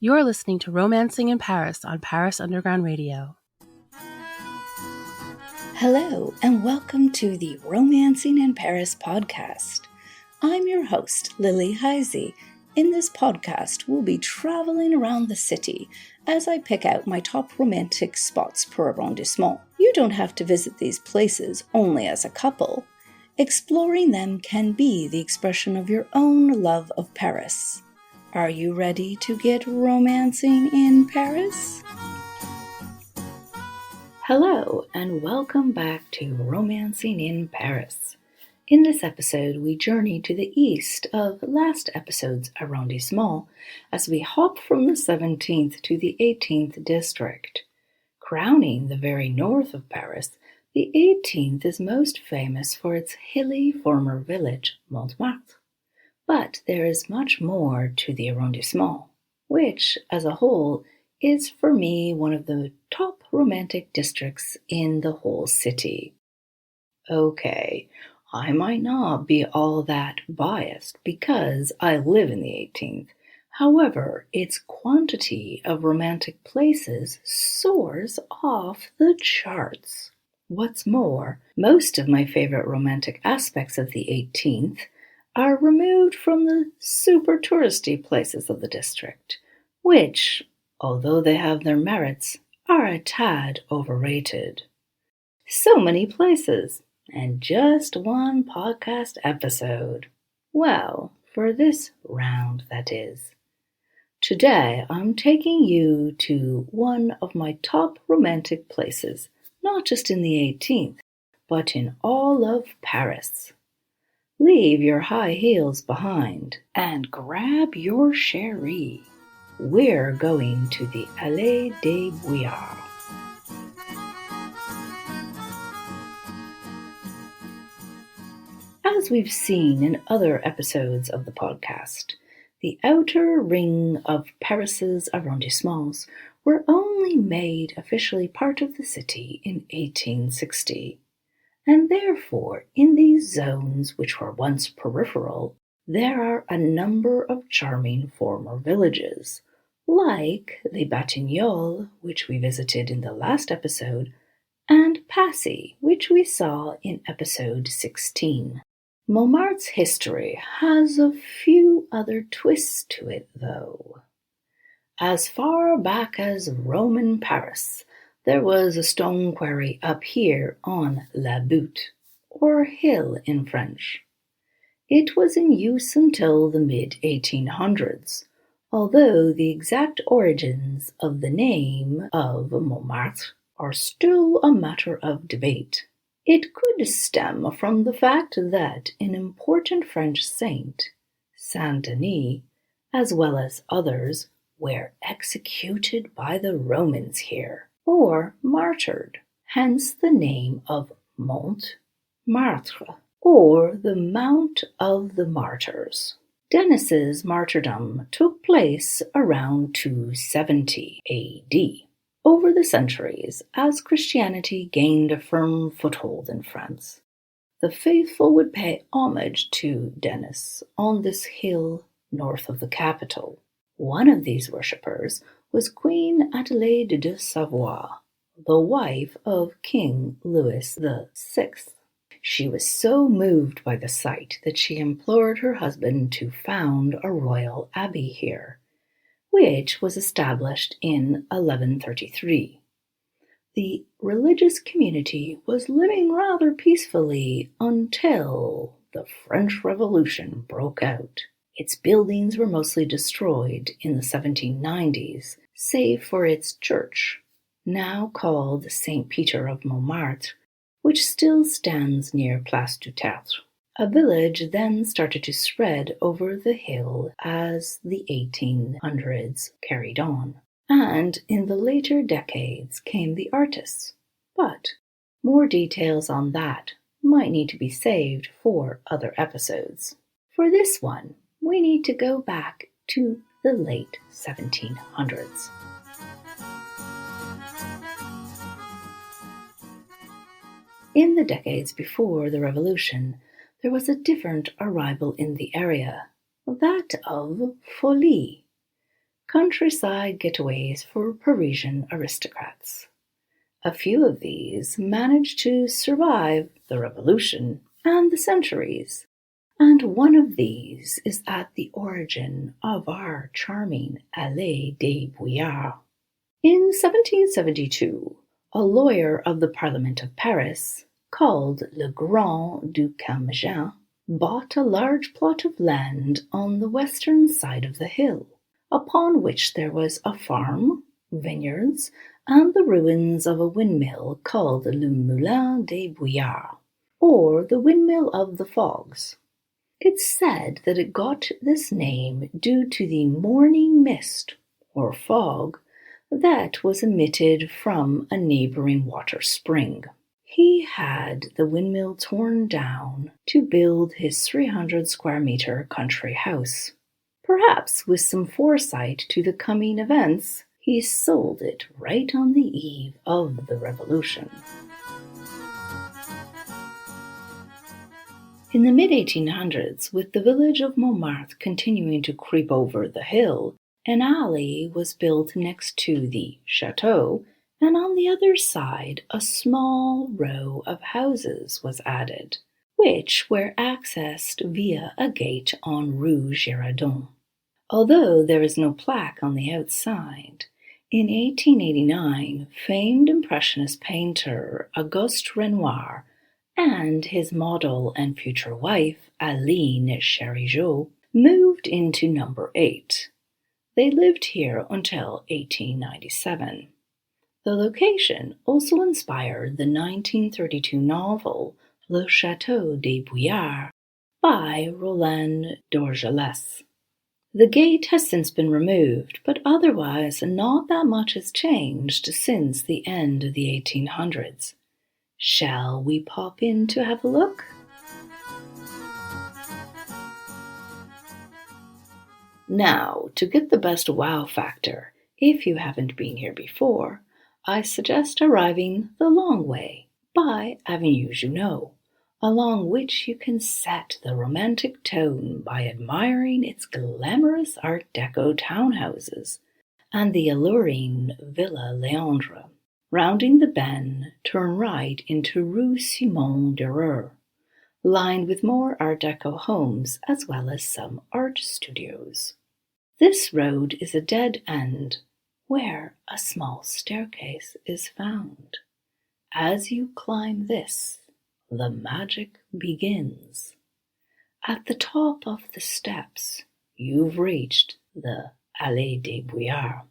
You're listening to Romancing in Paris on Paris Underground Radio. Hello, and welcome to the Romancing in Paris podcast. I'm your host, Lily Heise. In this podcast, we'll be traveling around the city as I pick out my top romantic spots per arrondissement. You don't have to visit these places only as a couple. Exploring them can be the expression of your own love of Paris. Are you ready to get romancing in Paris? Hello, and welcome back to Romancing in Paris. In this episode, we journey to the east of last episode's arrondissement as we hop from the 17th to the 18th district. Crowning the very north of Paris, the 18th is most famous for its hilly former village, Montmartre. But there is much more to the arrondissement, which, as a whole, is for me one of the top romantic districts in the whole city. Okay, I might not be all that biased because I live in the 18th. However, its quantity of romantic places soars off the charts. What's more, most of my favorite romantic aspects of the 18th are removed from the super touristy places of the district, which, although they have their merits, are a tad overrated. So many places, and just one podcast episode. Well, for this round, that is. Today, I'm taking you to one of my top romantic places, not just in the 18th, but in all of Paris. Leave your high heels behind and grab your chérie. We're going to the Allée des Brouillards. As we've seen in other episodes of the podcast, the outer ring of Paris's arrondissements were only made officially part of the city in 1860. And therefore, in these zones which were once peripheral, there are a number of charming former villages, like Les Batignolles, which we visited in the last episode, and Passy, which we saw in episode 16. Montmartre's history has a few other twists to it, though. As far back as Roman Paris, there was a stone quarry up here on La Butte, or hill in French. It was in use until the mid-1800s, although the exact origins of the name of Montmartre are still a matter of debate. It could stem from the fact that an important French saint, Saint Denis, as well as others, were executed by the Romans here, or martyred, hence the name of Montmartre, or the Mount of the Martyrs. Denis's martyrdom took place around 270 AD. Over the centuries, as Christianity gained a firm foothold in France, the faithful would pay homage to Denis on this hill north of the capital. One of these worshippers was Queen Adelaide de Savoie, the wife of King Louis VI. She was so moved by the sight that she implored her husband to found a royal abbey here, which was established in 1133. The religious community was living rather peacefully until the French Revolution broke out. Its buildings were mostly destroyed in the 1790s, save for its church, now called Saint Peter of Montmartre, which still stands near Place du Tertre. A village then started to spread over the hill as the 1800s carried on, and in the later decades came the artists. But more details on that might need to be saved for other episodes. For this one, we need to go back to the late 1700s. In the decades before the Revolution, there was a different arrival in the area, that of folie. countryside getaways for Parisian aristocrats. A few of these managed to survive the Revolution and the centuries, and one of these is at the origin of our charming Allée des Brouillards. In 1772, a lawyer of the Parliament of Paris, called Le Grand Duc Camagin, bought a large plot of land on the western side of the hill, upon which there was a farm, vineyards, and the ruins of a windmill called Le Moulin des Brouillards, or the Windmill of the Fogs. It's said that it got this name due to the morning mist, or fog, that was emitted from a neighboring water spring. He had the windmill torn down to build his 300 square meter country house. Perhaps with some foresight to the coming events, he sold it right on the eve of the Revolution. In the mid-1800s, with the village of Montmartre continuing to creep over the hill, an alley was built next to the chateau, and on the other side a small row of houses was added, which were accessed via a gate on Rue Girardon. Although there is no plaque on the outside, in 1889, famed impressionist painter Auguste Renoir and his model and future wife, Aline Chérigeau, moved into number 8. They lived here until 1897. The location also inspired the 1932 novel Le Château des Brouillards by Roland Dorgelès. The gate has since been removed, but otherwise not that much has changed since the end of the 1800s. Shall we pop in to have a look? Now, to get the best wow factor, if you haven't been here before, I suggest arriving the long way by Avenue Junot, along which you can set the romantic tone by admiring its glamorous Art Deco townhouses and the alluring Villa Léandre. Rounding the bend, turn right into Rue Simon Dereur, lined with more Art Deco homes as well as some art studios. This road is a dead end where a small staircase is found. As you climb this, the magic begins. At the top of the steps, you've reached the Allée des Brouillards.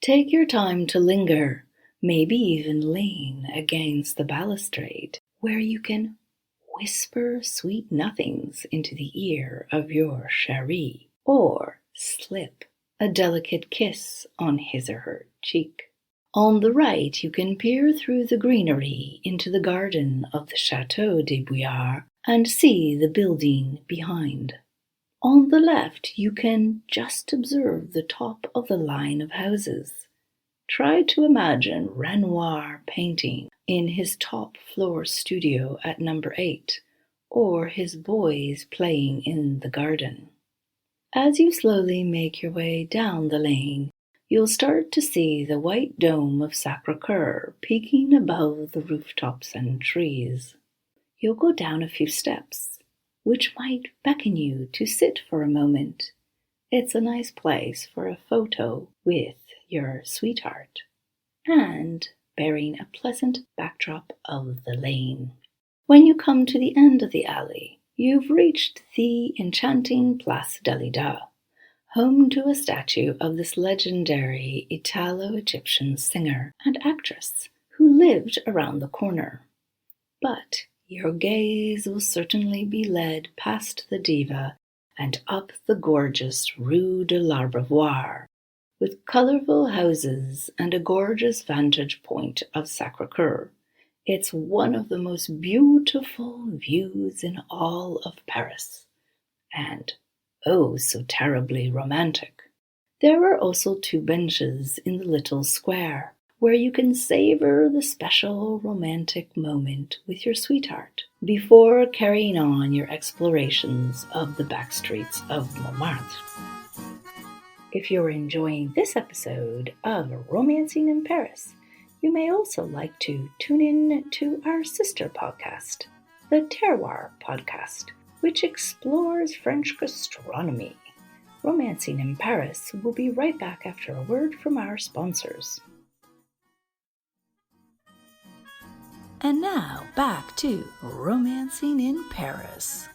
Take your time to linger, maybe even lean against the balustrade, where you can whisper sweet nothings into the ear of your chérie, or slip a delicate kiss on his or her cheek. On the right, you can peer through the greenery into the garden of the Château des Brouillards and see the building behind. On the left, you can just observe the top of the line of houses. Try to imagine Renoir painting in his top floor studio at number 8, or his boys playing in the garden. As you slowly make your way down the lane, you'll start to see the white dome of Sacré-Cœur peeking above the rooftops and trees. You'll go down a few steps, which might beckon you to sit for a moment. It's a nice place for a photo with your sweetheart, and bearing a pleasant backdrop of the lane. When you come to the end of the alley, you've reached the enchanting Place Dalida, home to a statue of this legendary Italo-Egyptian singer and actress who lived around the corner. But your gaze will certainly be led past the diva and up the gorgeous Rue de l'Abreuvoir, with colorful houses and a gorgeous vantage point of Sacré-Cœur. It's one of the most beautiful views in all of Paris, and oh, so terribly romantic. There are also 2 benches in the little square, where you can savor the special romantic moment with your sweetheart before carrying on your explorations of the back streets of Montmartre. If you're enjoying this episode of Romancing in Paris, you may also like to tune in to our sister podcast, the Terroir podcast, which explores French gastronomy. Romancing in Paris will be right back after a word from our sponsors. And now back to Romancing in Paris.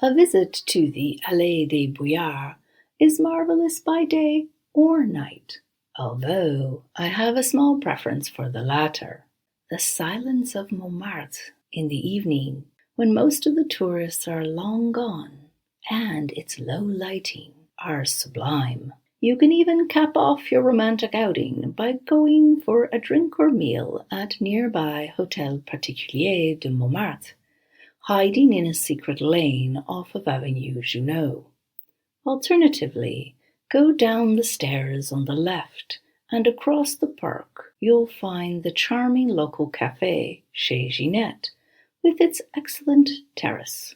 A visit to the Allée des Brouillards is marvelous by day or night, although I have a small preference for the latter. The silence of Montmartre in the evening, when most of the tourists are long gone, and its low lighting are sublime. You can even cap off your romantic outing by going for a drink or meal at nearby Hôtel Particulier de Montmartre, hiding in a secret lane off of Avenue Junot. Alternatively, go down the stairs on the left, and across the park you'll find the charming local café Chez Ginette, with its excellent terrace.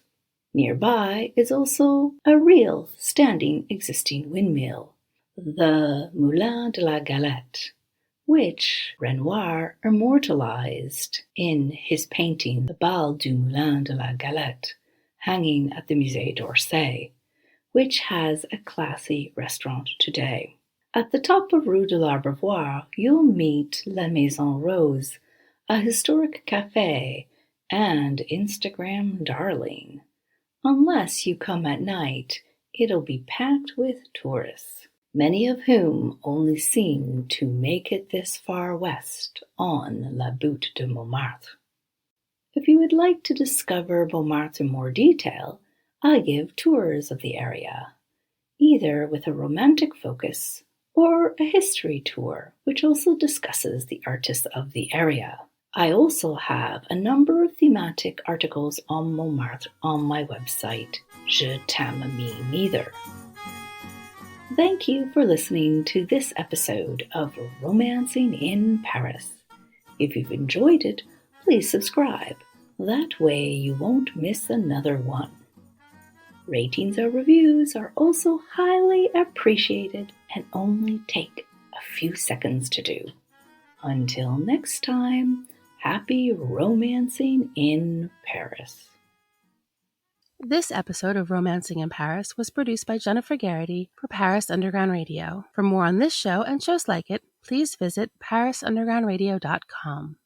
Nearby is also a real standing existing windmill, the Moulin de la Galette, which Renoir immortalized in his painting The Bal du Moulin de la Galette, hanging at the Musée d'Orsay, which has a classy restaurant today. At the top of Rue de l'Abreuvoir, you'll meet La Maison Rose, a historic café and Instagram darling. Unless you come at night, it'll be packed with tourists, many of whom only seem to make it this far west on La Butte de Montmartre. If you would like to discover Montmartre in more detail, I give tours of the area, either with a romantic focus or a history tour, which also discusses the artists of the area. I also have a number of thematic articles on Montmartre on my website, Je t'aime me neither. Thank you for listening to this episode of Romancing in Paris. If you've enjoyed it, please subscribe. That way you won't miss another one. Ratings or reviews are also highly appreciated and only take a few seconds to do. Until next time, happy romancing in Paris. This episode of Romancing in Paris was produced by Jennifer Garrity for Paris Underground Radio. For more on this show and shows like it, please visit parisundergroundradio.com.